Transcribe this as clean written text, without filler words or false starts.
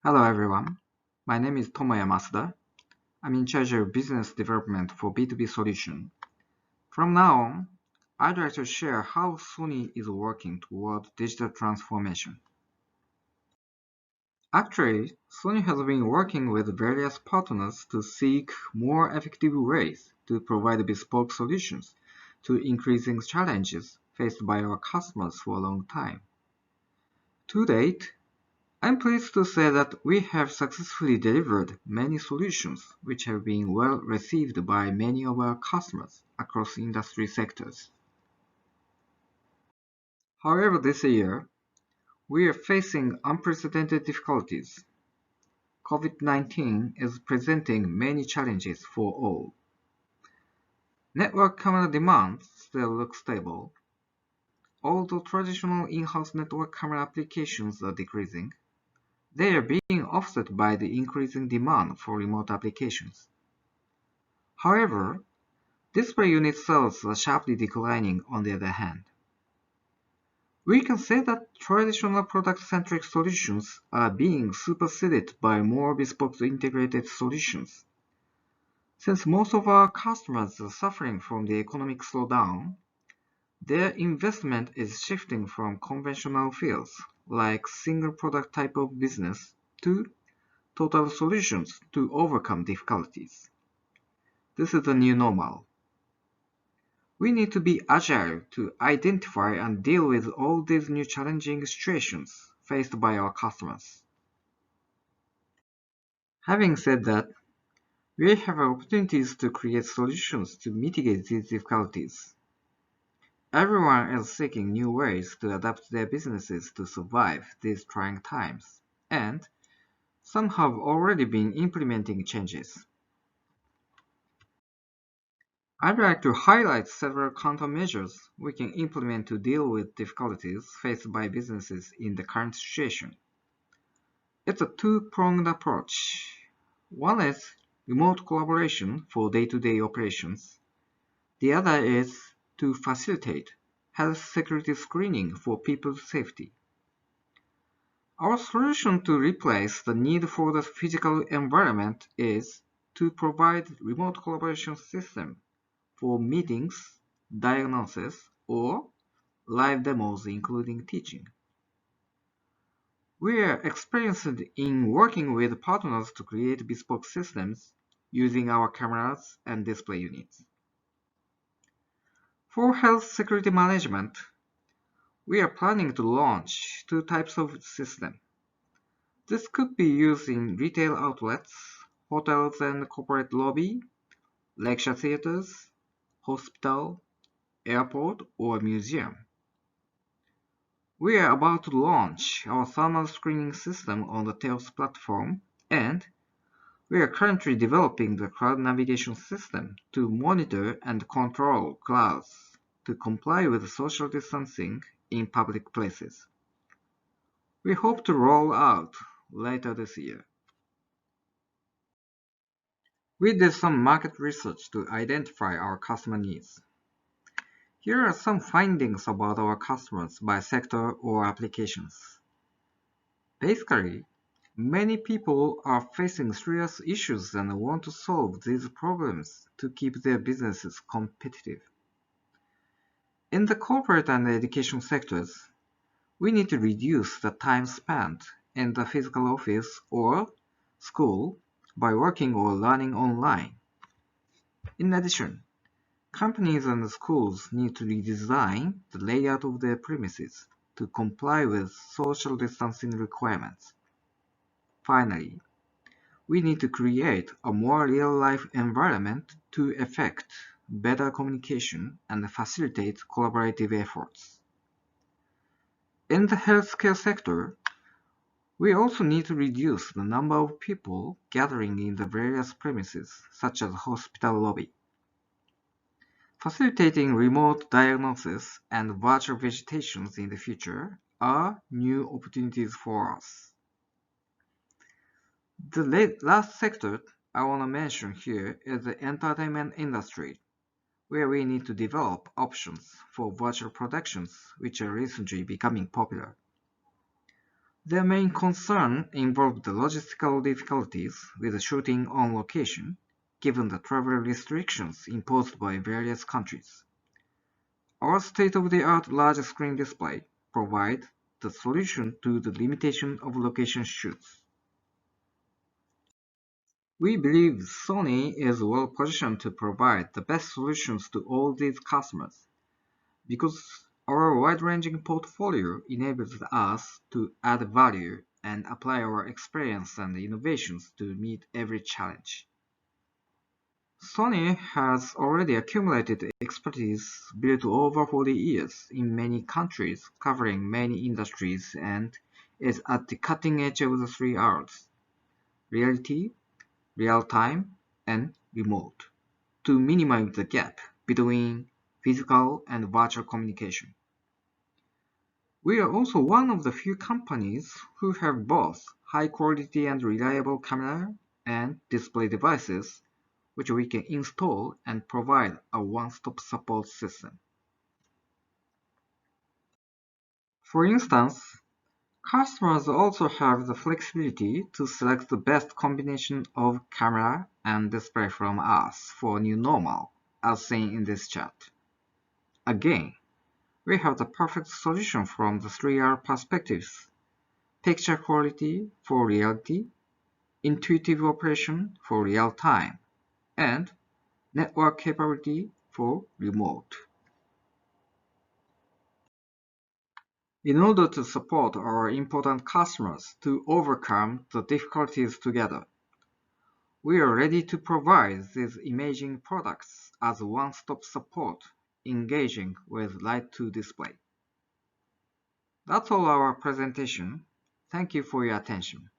Hello everyone, my name is Tomoya Masuda. I'm in charge of business development for B2B solution. From now on, I'd like to share how Sony is working toward digital transformation. Actually, Sony has been working with various partners to seek more effective ways to provide bespoke solutions to increasing challenges faced by our customers for a long time. To date, I'm pleased to say that we have successfully delivered many solutions which have been well received by many of our customers across industry sectors. However, this year, we are facing unprecedented difficulties. COVID-19 is presenting many challenges for all. Network camera demand still looks stable, although traditional in-house network camera applications are decreasing. They are being offset by the increasing demand for remote applications. However, display unit sales are sharply declining on the other hand. We can say that traditional product-centric solutions are being superseded by more bespoke integrated solutions. Since most of our customers are suffering from the economic slowdown, their investment is shifting from conventional fields like single product type of business to total solutions to overcome difficulties. This is the new normal. We need to be agile to identify and deal with all these new challenging situations faced by our customers. Having said that, we have opportunities to create solutions to mitigate these difficulties. Everyone is seeking new ways to adapt their businesses to survive these trying times, and some have already been implementing changes. I'd like to highlight several countermeasures we can implement to deal with difficulties faced by businesses in the current situation. It's a two-pronged approach. One is remote collaboration for day-to-day operations. The other is to facilitate health security screening for people's safety. Our solution to replace the need for the physical environment is to provide remote collaboration system for meetings, diagnosis, or live demos including teaching. We are experienced in working with partners to create bespoke systems using our cameras and display units. For health security management, we are planning to launch two types of system. This could be used in retail outlets, hotels and corporate lobby, lecture theaters, hospital, airport, or museum. We are about to launch our thermal screening system on the Tails platform, and we are currently developing the cloud navigation system to monitor and control clouds to comply with social distancing in public places. We hope to roll out later this year. We did some market research to identify our customer needs. Here are some findings about our customers by sector or applications. Basically, many people are facing serious issues and want to solve these problems to keep their businesses competitive. In the corporate and education sectors, we need to reduce the time spent in the physical office or school by working or learning online. In addition, companies and schools need to redesign the layout of their premises to comply with social distancing requirements. Finally, we need to create a more real-life environment to effect better communication and facilitate collaborative efforts. In the healthcare sector, we also need to reduce the number of people gathering in the various premises, such as hospital lobby. Facilitating remote diagnosis and virtual visitations in the future are new opportunities for us. The last sector I want to mention here is the entertainment industry, where we need to develop options for virtual productions which are recently becoming popular. Their main concern involved the logistical difficulties with shooting on location, given the travel restrictions imposed by various countries. Our state-of-the-art large-screen display provides the solution to the limitation of location shoots. We believe Sony is well positioned to provide the best solutions to all these customers because our wide-ranging portfolio enables us to add value and apply our experience and innovations to meet every challenge. Sony has already accumulated expertise built over 40 years in many countries covering many industries and is at the cutting edge of the three R's: reality, real-time, and remote, to minimize the gap between physical and virtual communication. We are also one of the few companies who have both high-quality and reliable camera and display devices which we can install and provide a one-stop support system. For instance, customers also have the flexibility to select the best combination of camera and display from us for new normal, as seen in this chart. Again, we have the perfect solution from the 3R perspectives: picture quality for reality, intuitive operation for real time, and network capability for remote. In order to support our important customers to overcome the difficulties together, we are ready to provide these imaging products as one-stop support, engaging with Light to Display. That's all our presentation. Thank you for your attention.